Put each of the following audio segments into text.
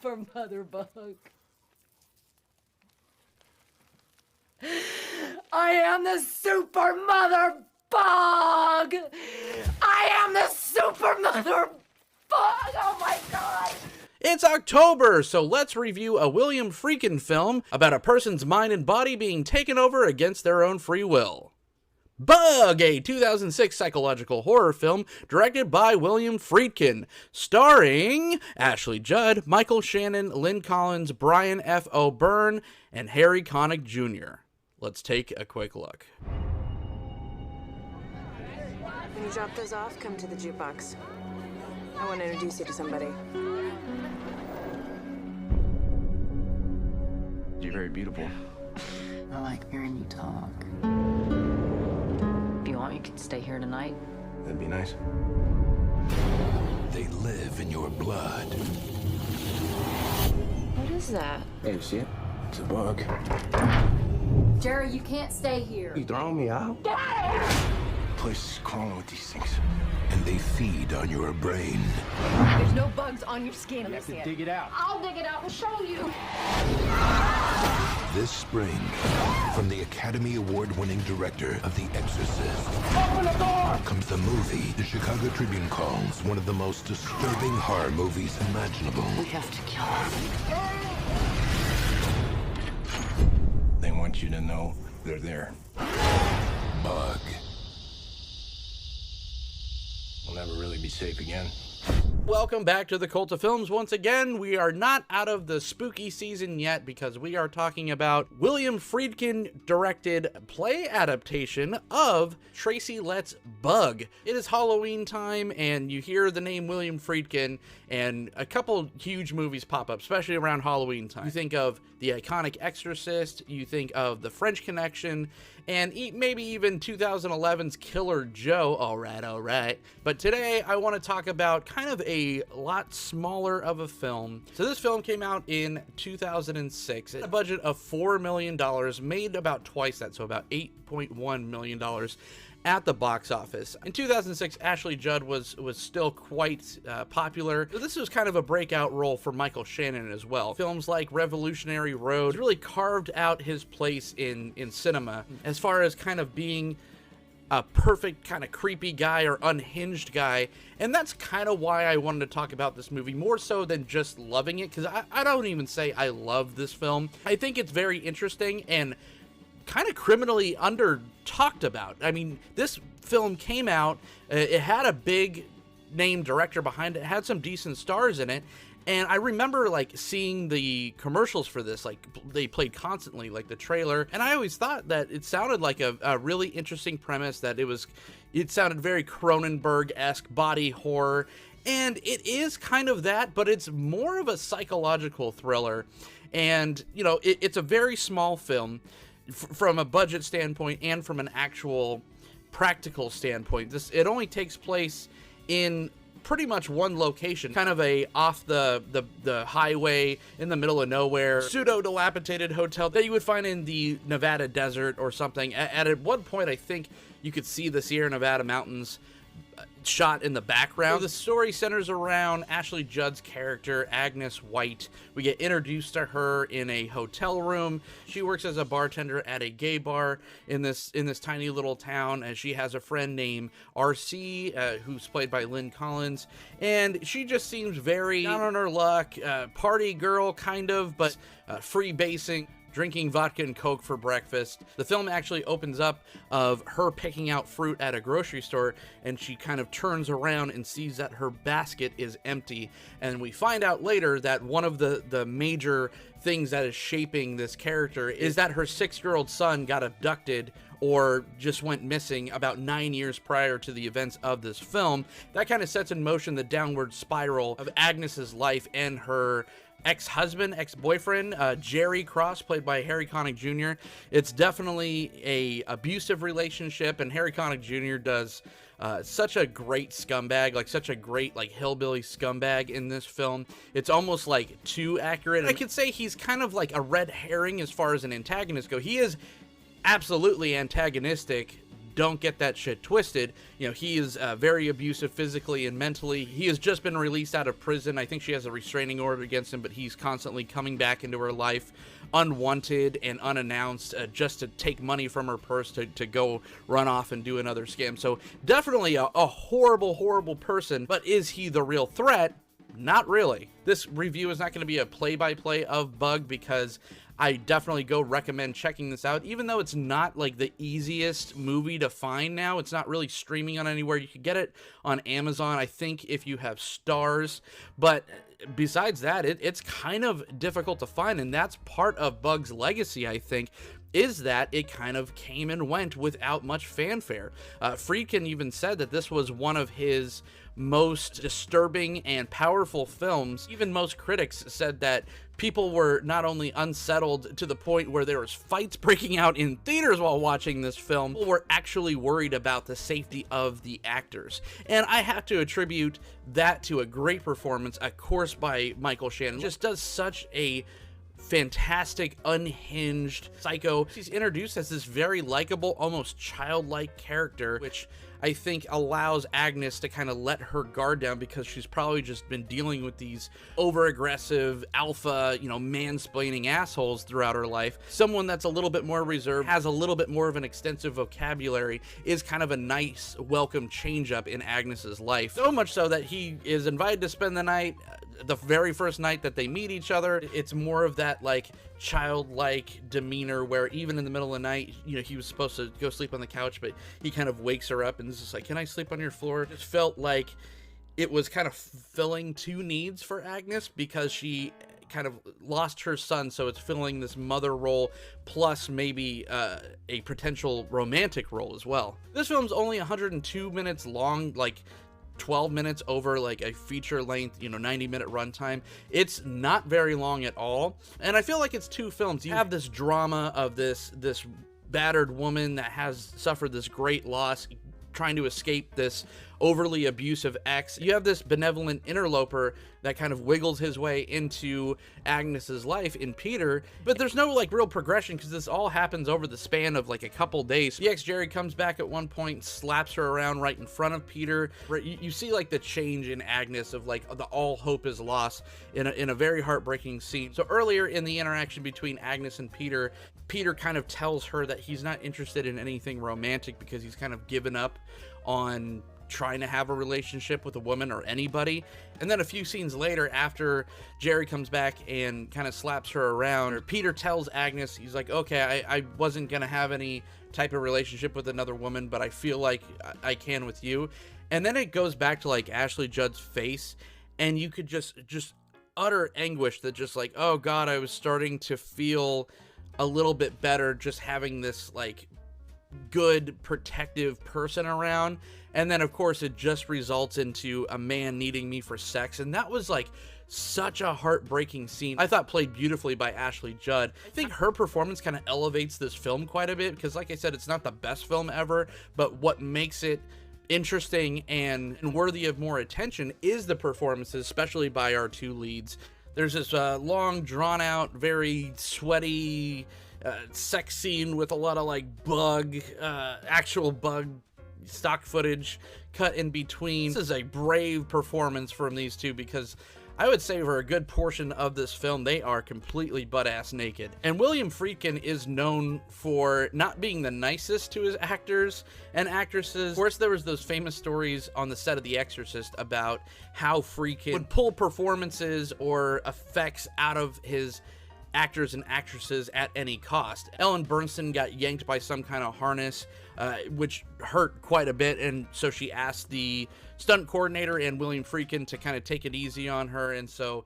super mother bug. I am the super mother bug. I am the super mother bug. Oh my God. It's October, so let's review a William Friedkin film about a person's mind and body being taken over against their own free will. Bug, a 2006 psychological horror film directed by William Friedkin, starring Ashley Judd, Michael Shannon, Lynn Collins, Brian F. O'Byrne, and Harry Connick Jr. Let's take a quick look. When you drop those off, come to the jukebox. I want to introduce you to somebody. You're very beautiful. I like hearing you talk. If you want, you can stay here tonight. That'd be nice. They live in your blood. What is that? Hey, you see it? It's a bug. Jerry, you can't stay here. You throwing me out? Get out of here! Place is crawling with these things. And they feed on your brain. There's no bugs on your skin. You have to dig it out. I'll dig it out and show you. This spring, from the Academy Award-winning director of The Exorcist, Open the door! comes the movie the Chicago Tribune calls one of the most disturbing horror movies imaginable. We have to kill her. They want you to know they're there. Bug. We'll never really be safe again. Welcome back to the Cult of Films. Once again, we are not out of the spooky season yet because we are talking about William Friedkin directed play adaptation of Tracy Letts' Bug. It is Halloween time and you hear the name William Friedkin and a couple huge movies pop up, especially around Halloween time. You think of the iconic Exorcist, you think of The French Connection, and maybe even 2011's Killer Joe. All right. But today I want to talk about kind of a lot smaller of a film. So this film came out in 2006. A budget of $4 million, made about twice that, so about $8.1 million at the box office. In 2006, Ashley Judd was still quite popular. This was kind of a breakout role for Michael Shannon as well. Films like Revolutionary Road really carved out his place in cinema as far as kind of being a perfect kind of creepy guy or unhinged guy. And that's kind of why I wanted to talk about this movie, more so than just loving it, because I don't even say I love this film. I think it's very interesting and kind of criminally under talked about. I mean, this film came out, it had a big name director behind it, had some decent stars in it, and I remember like seeing the commercials for this, like they played constantly, like the trailer, and I always thought that it sounded like a really interesting premise, that it sounded very Cronenberg-esque body horror, and it is kind of that, but it's more of a psychological thriller. And you know, it's a very small film from a budget standpoint and from an actual practical standpoint. It only takes place in pretty much one location, kind of a off the highway in the middle of nowhere, pseudo dilapidated hotel that you would find in the Nevada desert or something. At one point, I think you could see the Sierra Nevada mountains shot in the background. The story centers around Ashley Judd's character, Agnes White. We get introduced to her in a hotel room. She works as a bartender at a gay bar in this tiny little town, and she has a friend named RC, who's played by Lynn Collins, and she just seems very down on her luck, party girl kind of, but freebasing, drinking vodka and Coke for breakfast. The film actually opens up of her picking out fruit at a grocery store, and she kind of turns around and sees that her basket is empty. And we find out later that one of the major things that is shaping this character is that her 6-year-old son got abducted or just went missing about 9 years prior to the events of this film. That kind of sets in motion the downward spiral of Agnes's life and her ex-boyfriend, Jerry Cross, played by Harry Connick Jr. It's definitely a abusive relationship, and Harry Connick Jr. does such a great scumbag, like such a great like hillbilly scumbag in this film. It's almost like too accurate. I could say he's kind of like a red herring as far as an antagonist go. He is absolutely antagonistic, don't get that shit twisted. You know, he is very abusive physically and mentally. He has just been released out of prison. I think she has a restraining order against him, but he's constantly coming back into her life unwanted and unannounced, just to take money from her purse to go run off and do another scam. So definitely a horrible, horrible person, but is he the real threat? Not really. This review is not going to be a play-by-play of Bug, because I definitely go recommend checking this out, even though it's not like the easiest movie to find now. It's not really streaming on anywhere. You could get it on Amazon, I think, if you have Stars, but besides that, it's kind of difficult to find, and that's part of Bug's legacy, I think, is that it kind of came and went without much fanfare. Friedkin even said that this was one of his most disturbing and powerful films. Even most critics said that people were not only unsettled to the point where there was fights breaking out in theaters while watching this film, people were actually worried about the safety of the actors. And I have to attribute that to a great performance, of course, by Michael Shannon. Just does such a fantastic, unhinged psycho. He's introduced as this very likable, almost childlike character, which I think allows Agnes to kind of let her guard down, because she's probably just been dealing with these over-aggressive, alpha, you know, mansplaining assholes throughout her life. Someone that's a little bit more reserved, has a little bit more of an extensive vocabulary, is kind of a nice, welcome change-up in Agnes's life. So much so that he is invited to spend the night, the very first night that they meet each other. It's more of that, like, childlike demeanor where even in the middle of the night, you know, he was supposed to go sleep on the couch, but he kind of wakes her up and is just like, can I sleep on your floor? It just felt like it was kind of filling two needs for Agnes, because she kind of lost her son, so it's filling this mother role plus maybe a potential romantic role as well. This film's only 102 minutes long, like 12 minutes over like a feature length, you know, 90-minute runtime. It's not very long at all, and I feel like it's two films. You have this drama of this battered woman that has suffered this great loss, trying to escape this overly abusive ex. You have this benevolent interloper that kind of wiggles his way into Agnes's life in Peter, but there's no like real progression, because this all happens over the span of like a couple days. The ex Jerry comes back at one point, slaps her around right in front of Peter. You see like the change in Agnes of like the all hope is lost in a very heartbreaking scene. So earlier in the interaction between Agnes and Peter, Peter kind of tells her that he's not interested in anything romantic, because he's kind of given up on trying to have a relationship with a woman or anybody. And then a few scenes later, after Jerry comes back and kind of slaps her around, Peter tells Agnes, he's like, okay, I wasn't gonna have any type of relationship with another woman, but I feel like I can with you. And then it goes back to like Ashley Judd's face, and you could just utter anguish that just like, oh God, I was starting to feel a little bit better just having this like good protective person around. And then of course it just results into a man needing me for sex, and that was like such a heartbreaking scene. I thought played beautifully by Ashley Judd. I think her performance kind of elevates this film quite a bit, because like I said, it's not the best film ever, but what makes it interesting and worthy of more attention is the performances, especially by our two leads. There's this long, drawn-out, very sweaty sex scene with a lot of like actual bug stock footage cut in between. This is a brave performance from these two, because I would say for a good portion of this film, they are completely butt-ass naked. And William Friedkin is known for not being the nicest to his actors and actresses. Of course, there was those famous stories on the set of The Exorcist about how Friedkin would pull performances or effects out of his actors and actresses at any cost. Ellen Bernstein got yanked by some kind of harness, which hurt quite a bit, and so she asked the stunt coordinator and William Friedkin to kind of take it easy on her, and so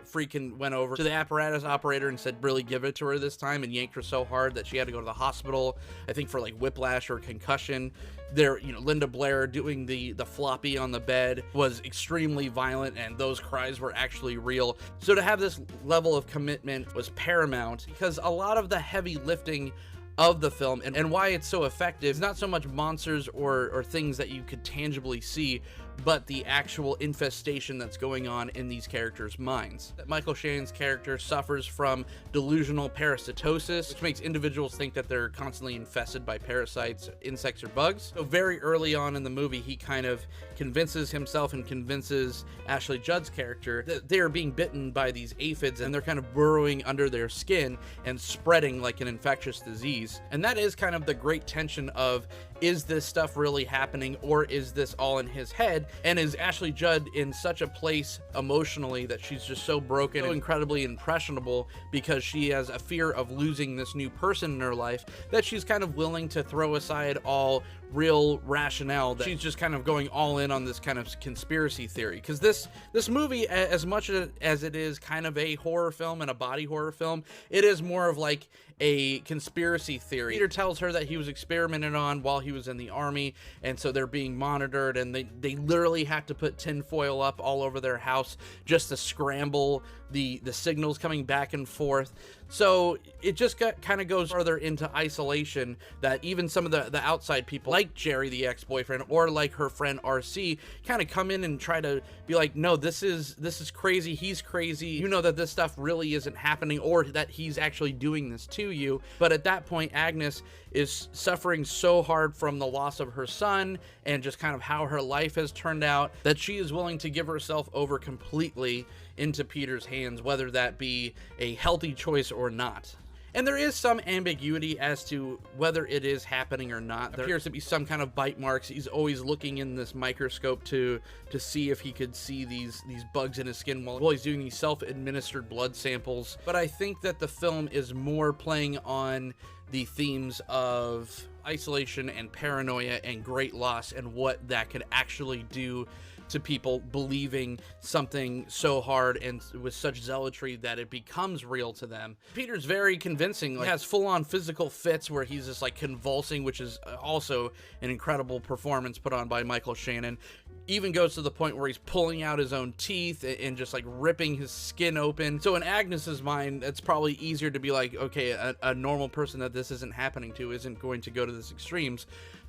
Friedkin went over to the apparatus operator and said, really give it to her this time, and yanked her so hard that she had to go to the hospital, I think for like whiplash or concussion. There, you know, Linda Blair doing the floppy on the bed was extremely violent, and those cries were actually real. So to have this level of commitment was paramount, because a lot of the heavy lifting of the film and why it's so effective is not so much monsters or things that you could tangibly see, but the actual infestation that's going on in these characters' minds. Michael Shannon's character suffers from delusional parasitosis, which makes individuals think that they're constantly infested by parasites, insects, or bugs. So very early on in the movie, he kind of convinces himself and convinces Ashley Judd's character that they're being bitten by these aphids, and they're kind of burrowing under their skin and spreading like an infectious disease. And that is kind of the great tension of, is this stuff really happening, or is this all in his head? And is Ashley Judd in such a place emotionally that she's just so broken, so incredibly impressionable, because she has a fear of losing this new person in her life, that she's kind of willing to throw aside all real rationale, that she's just kind of going all in on this kind of conspiracy theory. Because this movie, as much as it is kind of a horror film and a body horror film, it is more of like a conspiracy theory. Peter tells her that he was experimented on while he was in the army, and so they're being monitored, and they literally have to put tinfoil up all over their house just to scramble the signals coming back and forth. So it just kind of goes further into isolation, that even some of the outside people, like Jerry, the ex-boyfriend, or like her friend RC, kind of come in and try to be like, no, this is crazy, he's crazy, you know that this stuff really isn't happening, or that he's actually doing this to you. But at that point, Agnes is suffering so hard from the loss of her son and just kind of how her life has turned out, that she is willing to give herself over completely into Peter's hands, whether that be a healthy choice or not. And there is some ambiguity as to whether it is happening or not. There appears to be some kind of bite marks. He's always looking in this microscope to see if he could see these bugs in his skin while he's doing these self-administered blood samples. But I think that the film is more playing on the themes of isolation and paranoia and great loss, and what that could actually do to people believing something so hard and with such zealotry that it becomes real to them. Peter's very convincing, like, has full-on physical fits where he's just like convulsing, which is also an incredible performance put on by Michael Shannon. Even goes to the point where he's pulling out his own teeth and just like ripping his skin open. So in Agnes's mind, it's probably easier to be like, okay, a normal person that this isn't happening to isn't going to go to this extremes.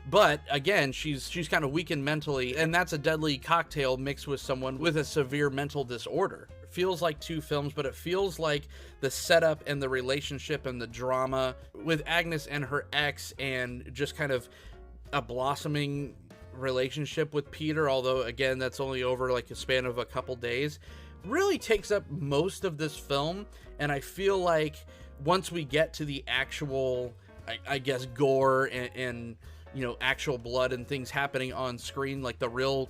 But again, she's kind of weakened mentally, and that's a deadly cocktail mixed with someone with a severe mental disorder. It feels like two films, but it feels like the setup and the relationship and the drama with Agnes and her ex, and just kind of a blossoming relationship with Peter, although again that's only over like a span of a couple days, really takes up most of this film. And I feel like once we get to the actual, I guess, gore and you know, actual blood and things happening on screen, like the real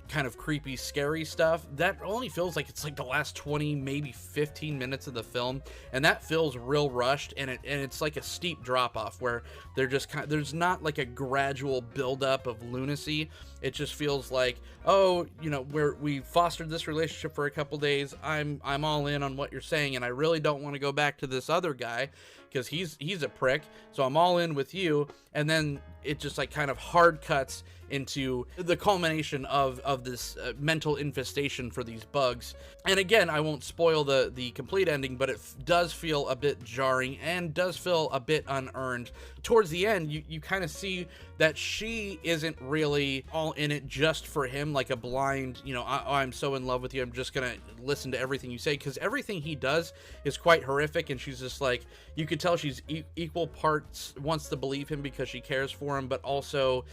kind of creepy, scary stuff, that only feels like it's like the last 20, maybe 15 minutes of the film, and that feels real rushed, and it's like a steep drop off where they're just there's not like a gradual buildup of lunacy. It just feels like, oh, you know, we fostered this relationship for a couple days, I'm all in on what you're saying, and I really don't want to go back to this other guy because he's a prick, so I'm all in with you. And then it just like kind of hard cuts into the culmination of this mental infestation for these bugs. And again, I won't spoil the complete ending, but it does feel a bit jarring and does feel a bit unearned. Towards the end, you kind of see that she isn't really all in it just for him, like a blind, you know, I'm so in love with you, I'm just gonna listen to everything you say, because everything he does is quite horrific, and she's just like, you could tell she's equal parts wants to believe him because she cares for him, but also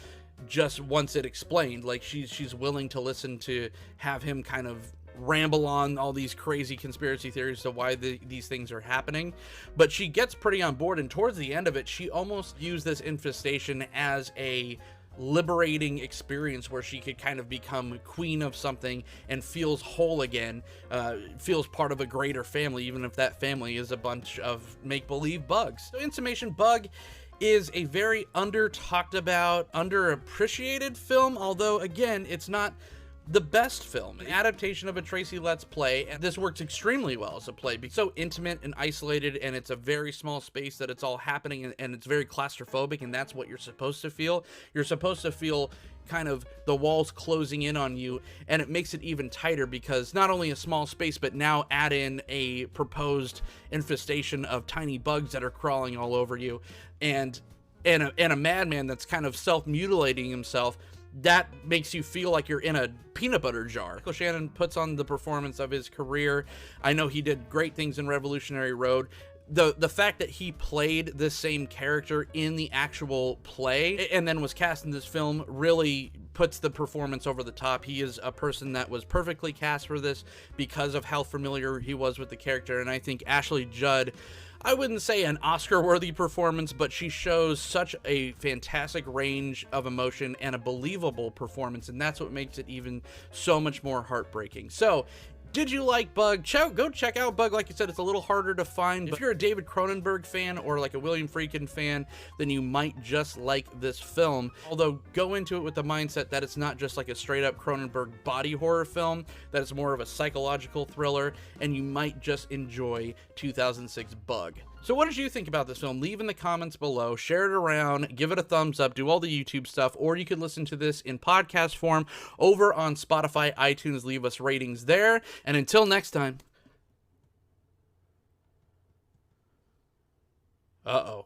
just wants it explained. Like she's willing to listen to have him kind of ramble on all these crazy conspiracy theories to why these things are happening, but she gets pretty on board. And towards the end of it, she almost used this infestation as a liberating experience where she could kind of become queen of something and feels whole again, feels part of a greater family, even if that family is a bunch of make-believe bugs. So in summation, Bug is a very under-talked about, underappreciated film, although again, it's not the best film. An adaptation of a Tracy Letts play, and this works extremely well as a play because it's so intimate and isolated, and it's a very small space that it's all happening, and it's very claustrophobic, and that's what you're supposed to feel. You're supposed to feel kind of the walls closing in on you, and it makes it even tighter because not only a small space, but now add in a proposed infestation of tiny bugs that are crawling all over you, and a madman that's kind of self-mutilating himself. that makes you feel like you're in a peanut butter jar. Michael Shannon puts on the performance of his career. I know he did great things in Revolutionary Road. The fact that he played the same character in the actual play and then was cast in this film really puts the performance over the top. He is a person that was perfectly cast for this because of how familiar he was with the character, and I think Ashley Judd, I wouldn't say an Oscar-worthy performance, but she shows such a fantastic range of emotion and a believable performance, and that's what makes it even so much more heartbreaking. So, did you like Bug? Go check out Bug. Like you said, it's a little harder to find. If you're a David Cronenberg fan or like a William Friedkin fan, then you might just like this film. Although, go into it with the mindset that it's not just like a straight-up Cronenberg body horror film, that it's more of a psychological thriller, and you might just enjoy 2006 Bug. So what did you think about this film? Leave in the comments below, share it around, give it a thumbs up, do all the YouTube stuff, or you can listen to this in podcast form over on Spotify, iTunes. Leave us ratings there. And until next time. Uh-oh.